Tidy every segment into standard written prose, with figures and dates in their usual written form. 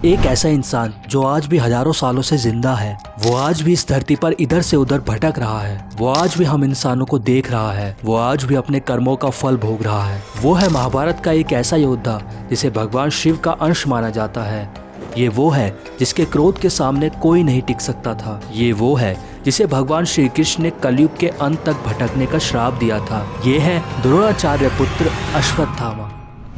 एक ऐसा इंसान जो आज भी हजारों सालों से जिंदा है, वो आज भी इस धरती पर इधर से उधर भटक रहा है, वो आज भी हम इंसानों को देख रहा है, वो आज भी अपने कर्मों का फल भोग रहा है। वो है महाभारत का एक ऐसा योद्धा जिसे भगवान शिव का अंश माना जाता है। ये वो है जिसके क्रोध के सामने कोई नहीं टिक सकता था। ये वो है जिसे भगवान श्री कृष्ण ने कलयुग के अंत तक भटकने का श्राप दिया था। ये है द्रोणाचार्य पुत्र अश्वत्थामा।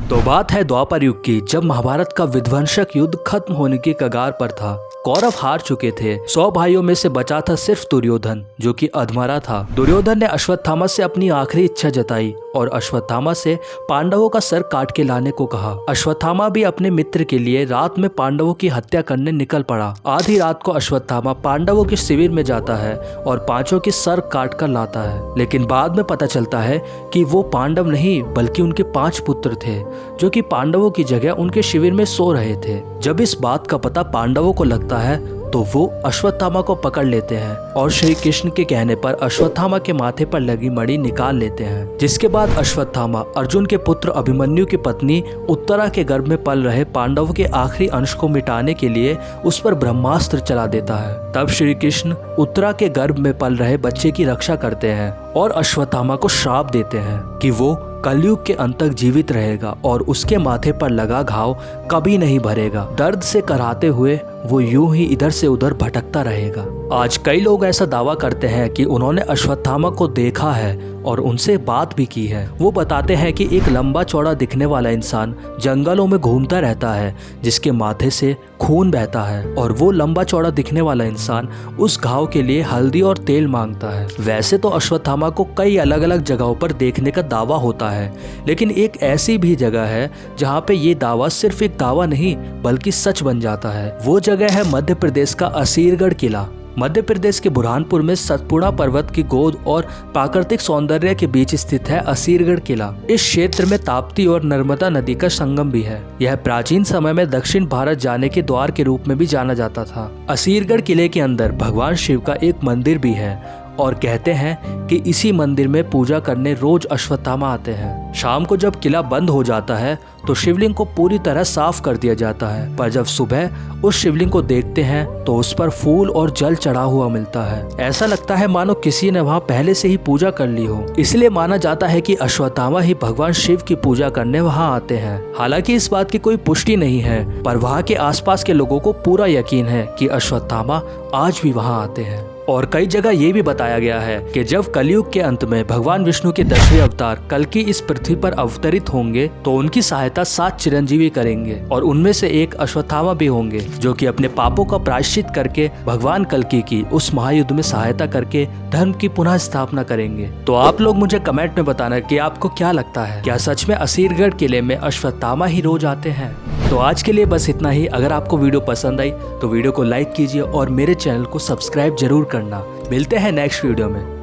तो बात है द्वापर युग की, जब महाभारत का विध्वंसक युद्ध खत्म होने की कगार पर था। कौरव हार चुके थे। 100 भाइयों में से बचा था सिर्फ दुर्योधन, जो कि अधमरा था। दुर्योधन ने अश्वत्थामा से अपनी आखिरी इच्छा जताई और अश्वत्थामा से पांडवों का सर काट के लाने को कहा। अश्वत्थामा भी अपने मित्र के लिए रात में पांडवों की हत्या करने निकल पड़ा। आधी रात को अश्वत्थामा पांडवों के शिविर में जाता है और पांचों के सर काट कर लाता है, लेकिन बाद में पता चलता है कि वो पांडव नहीं बल्कि उनके 5 पुत्र थे, जो कि पांडवों की जगह उनके शिविर में सो रहे थे। जब इस बात का पता पांडवों को लगता है तो वो अश्वत्थामा को पकड़ लेते हैं और श्री कृष्ण के कहने पर अश्वत्थामा के माथे पर लगी मणि निकाल लेते हैं। जिसके बाद अश्वत्थामा अर्जुन के पुत्र अभिमन्यु की पत्नी उत्तरा के गर्भ में पल रहे पांडवों के आखिरी अंश को मिटाने के लिए उस पर ब्रह्मास्त्र चला देता है। तब श्री कृष्ण उत्तरा के गर्भ में पल रहे बच्चे की रक्षा करते हैं और अश्वत्थामा को श्राप देते हैं कि वो कलयुग के अंत तक जीवित रहेगा और उसके माथे पर लगा घाव कभी नहीं भरेगा। दर्द से कराहते हुए वो यूं ही इधर से उधर भटकता रहेगा। आज कई लोग ऐसा दावा करते हैं कि उन्होंने अश्वत्थामा को देखा है और उनसे बात भी की है। वो बताते हैं कि एक लंबा चौड़ा दिखने वाला इंसान जंगलों में घूमता रहता है, जिसके माथे से खून बहता है, और वो लंबा चौड़ा दिखने वाला इंसान उस घाव के लिए हल्दी और तेल मांगता है। वैसे तो अश्वत्थामा को कई अलग अलग जगहों पर देखने का दावा होता है, लेकिन एक ऐसी भी जगह है जहाँ पे ये दावा सिर्फ एक दावा नहीं बल्कि सच बन जाता है। वो जगह है मध्य प्रदेश का असीरगढ़ किला। मध्य प्रदेश के बुरहानपुर में सतपुड़ा पर्वत की गोद और प्राकृतिक सौंदर्य के बीच स्थित है असीरगढ़ किला। इस क्षेत्र में ताप्ती और नर्मदा नदी का संगम भी है। यह प्राचीन समय में दक्षिण भारत जाने के द्वार के रूप में भी जाना जाता था। असीरगढ़ किले के अंदर भगवान शिव का एक मंदिर भी है और कहते हैं कि इसी मंदिर में पूजा करने रोज अश्वत्थामा आते हैं। शाम को जब किला बंद हो जाता है तो शिवलिंग को पूरी तरह साफ कर दिया जाता है, पर जब सुबह उस शिवलिंग को देखते हैं तो उस पर फूल और जल चढ़ा हुआ मिलता है। ऐसा लगता है मानो किसी ने वहाँ पहले से ही पूजा कर ली हो। इसलिए माना जाता है कि अश्वत्थामा ही भगवान शिव की पूजा करने वहाँ आते हैं। हालांकि इस बात की कोई पुष्टि नहीं है, पर वहाँ के आसपास के लोगों को पूरा यकीन है कि अश्वत्थामा आज भी वहाँ आते हैं। और कई जगह ये भी बताया गया है कि जब कलयुग के अंत में भगवान विष्णु के 10वें अवतार कल्कि इस पृथ्वी पर अवतरित होंगे तो उनकी सहायता 7 चिरंजीवी करेंगे, और उनमें से एक अश्वत्थामा भी होंगे, जो कि अपने पापों का प्रायश्चित करके भगवान कल्कि की उस महायुद्ध में सहायता करके धर्म की पुनः स्थापना करेंगे। तो आप लोग मुझे कमेंट में बताना कि आपको क्या लगता है, क्या सच में असीरगढ़ किले में अश्वत्थामा ही रोज आते हैं? तो आज के लिए बस इतना ही। अगर आपको वीडियो पसंद आई तो वीडियो को लाइक कीजिए और मेरे चैनल को सब्सक्राइब जरूर करना। मिलते हैं नेक्स्ट वीडियो में।